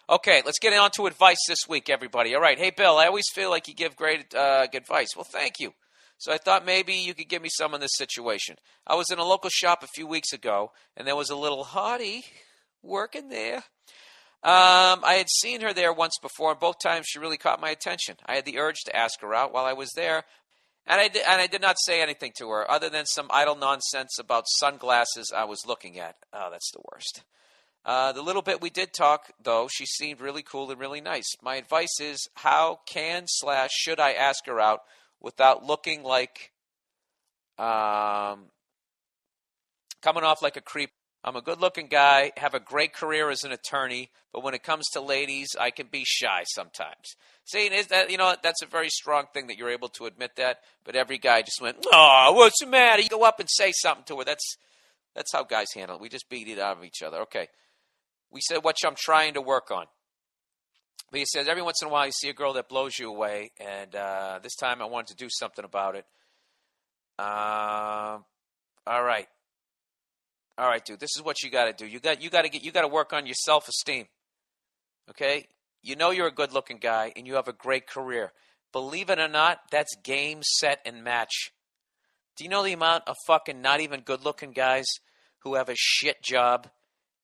Okay, let's get on to advice this week, everybody. All right. Hey, Bill, I always feel like you give great advice. Well, thank you. So I thought maybe you could give me some in this situation. I was in a local shop a few weeks ago, and there was a little hottie working there. I had seen her there once before, and both times she really caught my attention. I had the urge to ask her out while I was there, and I did not say anything to her other than some idle nonsense about sunglasses I was looking at. Oh, that's the worst. The little bit we did talk, though, she seemed really cool and really nice. My advice is, how should I ask her out without looking like coming off like a creep? I'm a good-looking guy, have a great career as an attorney, but when it comes to ladies, I can be shy sometimes. See, is that, that's a very strong thing that you're able to admit that, but every guy just went, "Oh, what's the matter?" You go up and say something to her. That's how guys handle it. We just beat it out of each other. Okay. We said, what I'm trying to work on. But he says, every once in a while you see a girl that blows you away, and this time I wanted to do something about it. All right. All right, dude, this is what you got to do. You got to work on your self-esteem. Okay? You know you're a good-looking guy, and you have a great career. Believe it or not, that's game, set, and match. Do you know the amount of fucking not even good-looking guys who have a shit job,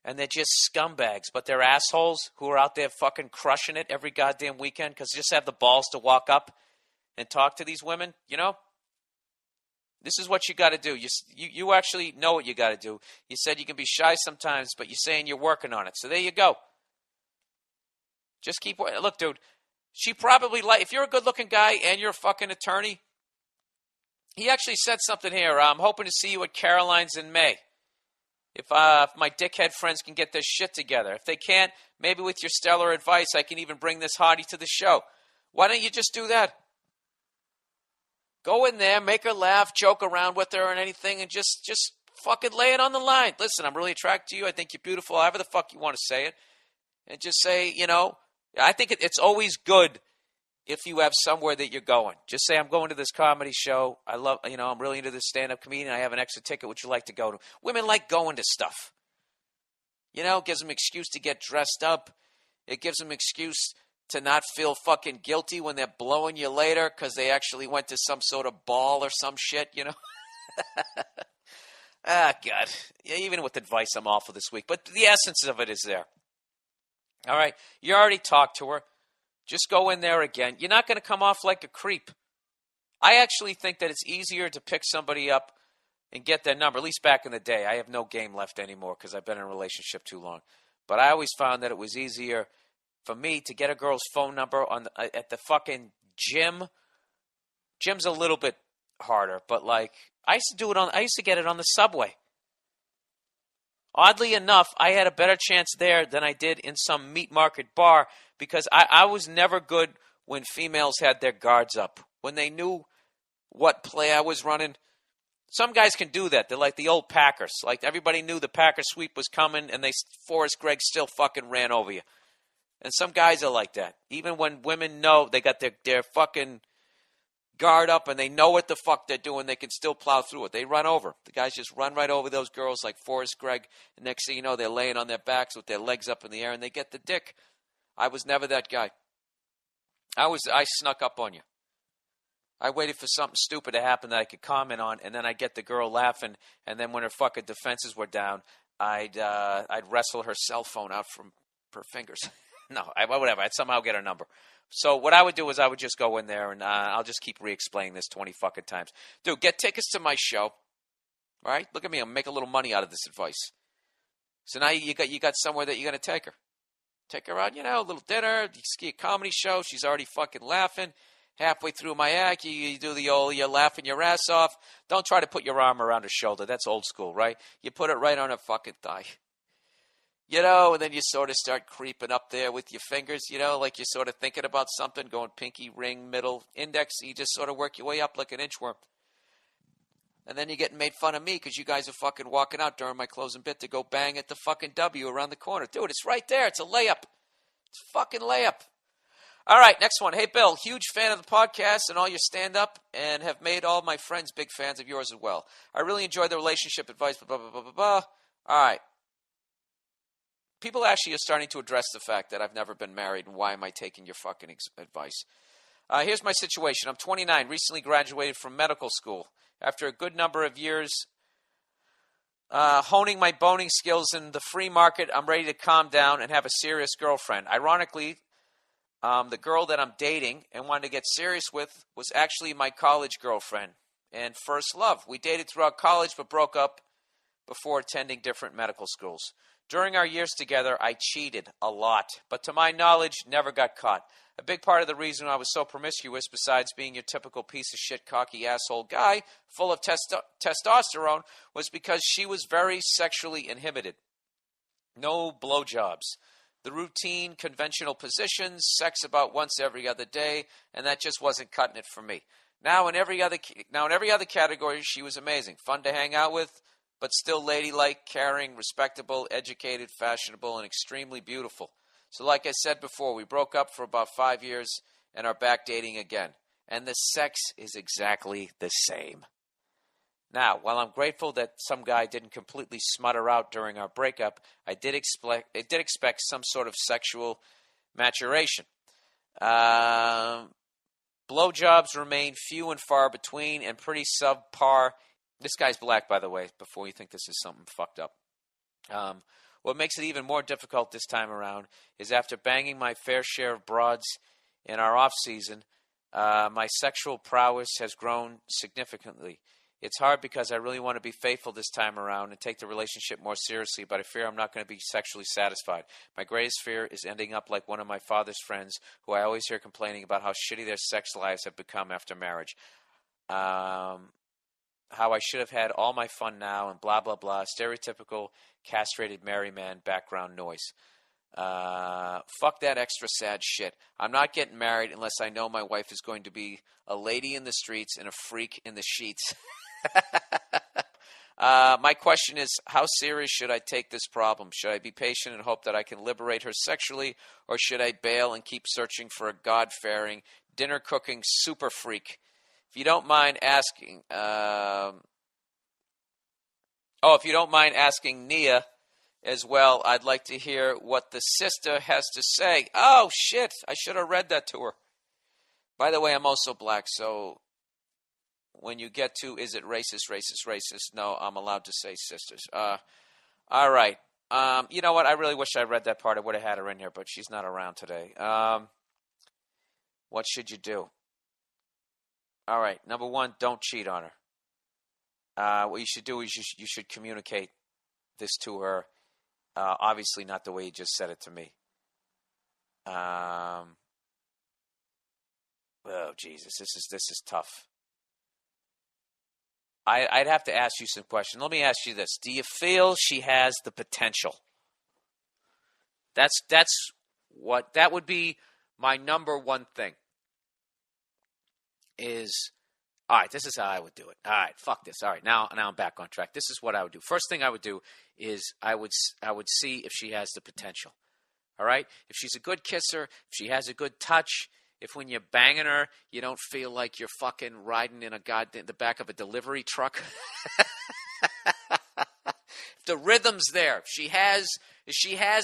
and they're just scumbags, but they're assholes who are out there fucking crushing it every goddamn weekend because they just have the balls to walk up and talk to these women, This is what you got to do. You actually know what you got to do. You said you can be shy sometimes, but you're saying you're working on it. So there you go. Just keep working. Look, dude, she probably if you're a good-looking guy and you're a fucking attorney, he actually said something here. I'm hoping to see you at Caroline's in May. If my dickhead friends can get their shit together. If they can't, maybe with your stellar advice, I can even bring this hottie to the show. Why don't you just do that? Go in there, make her laugh, joke around with her and anything, and just fucking lay it on the line. Listen, I'm really attracted to you. I think you're beautiful. However the fuck you want to say it. And just say, I think it's always good if you have somewhere that you're going. Just say, I'm going to this comedy show. I love, I'm really into this stand-up comedian. I have an extra ticket. Would you like to go to? Women like going to stuff. It gives them an excuse to get dressed up. It gives them an excuse to not feel fucking guilty when they're blowing you later because they actually went to some sort of ball or some shit, Ah, God. Yeah, even with advice, I'm awful this week. But the essence of it is there. All right. You already talked to her. Just go in there again. You're not going to come off like a creep. I actually think that it's easier to pick somebody up and get their number, at least back in the day. I have no game left anymore because I've been in a relationship too long. But I always found that it was easier for me to get a girl's phone number at the fucking gym. Gym's a little bit harder, but I used to get it on the subway. Oddly enough, I had a better chance there than I did in some meat market bar because I was never good when females had their guards up. When they knew what play I was running. Some guys can do that. They're like the old Packers. Like everybody knew the Packer sweep was coming and Forrest Gregg still fucking ran over you. And some guys are like that. Even when women know they got their fucking guard up and they know what the fuck they're doing, they can still plow through it. They run over. The guys just run right over those girls like Forrest Gregg. And next thing you know, they're laying on their backs with their legs up in the air and they get the dick. I was never that guy. I snuck up on you. I waited for something stupid to happen that I could comment on, and then I'd get the girl laughing, and then when her fucking defenses were down, I'd wrestle her cell phone out from her fingers. No, whatever. I'd somehow get her number. So what I would do is I would just go in there, and I'll just keep re-explaining this 20 fucking times. Dude, get tickets to my show. All right? Look at me. I'm making a little money out of this advice. So now you got somewhere that you're going to take her. Take her out, a little dinner. You ski a comedy show. She's already fucking laughing. Halfway through my act, you do the old, you're laughing your ass off. Don't try to put your arm around her shoulder. That's old school, right? You put it right on her fucking thigh. And then you sort of start creeping up there with your fingers, like you're sort of thinking about something, going pinky, ring, middle, index. You just sort of work your way up like an inchworm. And then you're getting made fun of me because you guys are fucking walking out during my closing bit to go bang at the fucking W around the corner. Dude, it's right there. It's a layup. It's a fucking layup. All right, next one. Hey, Bill, huge fan of the podcast and all your stand-up and have made all my friends big fans of yours as well. I really enjoy the relationship advice, blah, blah, blah, blah, blah, blah. All right. people actually are starting to address the fact that I've never been married, and why am I taking your fucking advice? Here's my situation. I'm 29, recently graduated from medical school. After a good number of years honing my boning skills in the free market, I'm ready to calm down and have a serious girlfriend. Ironically, the girl that I'm dating and wanted to get serious with was actually my college girlfriend and first love. We dated throughout college but broke up before attending different medical schools. During our years together, I cheated a lot, but to my knowledge, never got caught. A big part of the reason I was so promiscuous, besides being your typical piece of shit, cocky asshole guy full of testosterone, was because she was very sexually inhibited. No blowjobs. The routine, conventional positions, sex about once every other day, and that just wasn't cutting it for me. Now in every other category, she was amazing, fun to hang out with, but still ladylike, caring, respectable, educated, fashionable, and extremely beautiful. So like I said before, we broke up for about 5 years and are back dating again. And the sex is exactly the same. Now, while I'm grateful that some guy didn't completely smut her out during our breakup, I did expect some sort of sexual maturation. Blowjobs remain few and far between and pretty subpar. This guy's black, by the way, before you think this is something fucked up. What makes it even more difficult this time around is after banging my fair share of broads in our off-season, my sexual prowess has grown significantly. It's hard because I really want to be faithful this time around and take the relationship more seriously, but I fear I'm not going to be sexually satisfied. My greatest fear is ending up like one of my father's friends, who I always hear complaining about how shitty their sex lives have become after marriage. How I should have had all my fun now and blah, blah, blah. Stereotypical castrated married man background noise. Fuck that extra sad shit. I'm not getting married unless I know my wife is going to be a lady in the streets and a freak in the sheets. My question is, how serious should I take this problem? Should I be patient and hope that I can liberate her sexually, or should I bail and keep searching for a God-fearing, dinner-cooking super freak? If you don't mind asking, if you don't mind asking Nia as well, I'd like to hear what the sister has to say. Oh, shit, I should have read that to her. By the way, I'm also black, so when you get to, is it racist, no, I'm allowed to say sisters. All right. You know what? I really wish I read that part. I would have had her in here, but she's not around today. What should you do? All right. Number one, don't cheat on her. What you should do is you should communicate this to her. Obviously not the way you just said it to me. Oh, Jesus. This is tough. I'd have to ask you some questions. Let me ask you this. Do you feel she has the potential? That would be my number one thing. Is, all right, this is how I would do it. All right, fuck this. All right, now I'm back on track. This is what I would do. First thing I would do is I would see if she has the potential. All right? If she's a good kisser, if she has a good touch, if when you're banging her, you don't feel like you're fucking riding in the back of a delivery truck. If the rhythm's there, if she has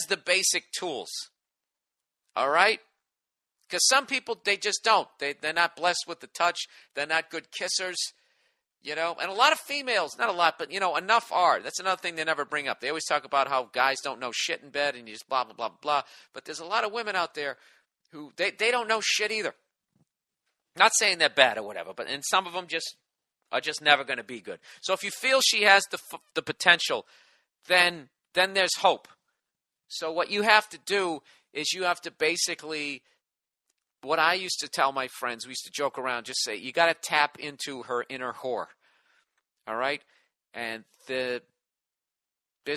the basic tools. All right? Because some people, they just don't. They're not blessed with the touch. They're not good kissers. And a lot of females, not a lot, but, enough are. That's another thing they never bring up. They always talk about how guys don't know shit in bed and you just blah, blah, blah, blah. But there's a lot of women out there who, they don't know shit either. Not saying they're bad or whatever, and some of them are just never going to be good. So if you feel she has the potential, then there's hope. So what you have to do is you have to basically, what I used to tell my friends, we used to joke around, just say, you got to tap into her inner whore. All right? And there's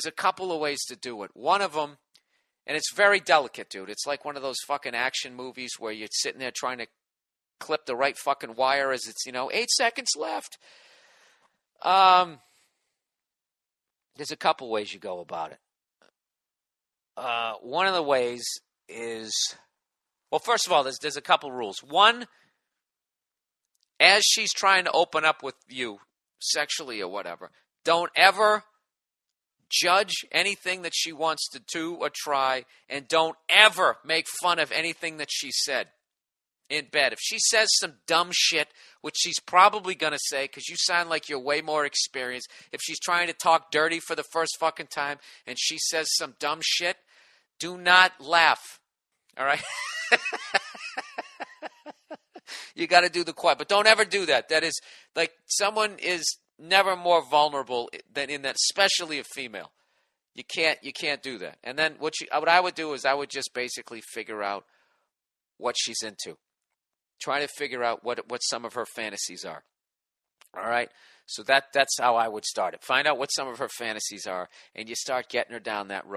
a couple of ways to do it. One of them, and it's very delicate, dude. It's like one of those fucking action movies where you're sitting there trying to clip the right fucking wire as it's, 8 seconds left. There's a couple ways you go about it. One of the ways is, well, first of all, there's a couple rules. One, as she's trying to open up with you sexually or whatever, don't ever judge anything that she wants to do or try, and don't ever make fun of anything that she said in bed. If she says some dumb shit, which she's probably going to say because you sound like you're way more experienced, if she's trying to talk dirty for the first fucking time and she says some dumb shit, do not laugh. All right? You got to do the quiet. But don't ever do that. That is, like, someone is never more vulnerable than in that, especially a female. You can't do that. And then what I would do is I would just basically figure out what she's into. Try to figure out what some of her fantasies are. All right? So that's how I would start it. Find out what some of her fantasies are, and you start getting her down that road.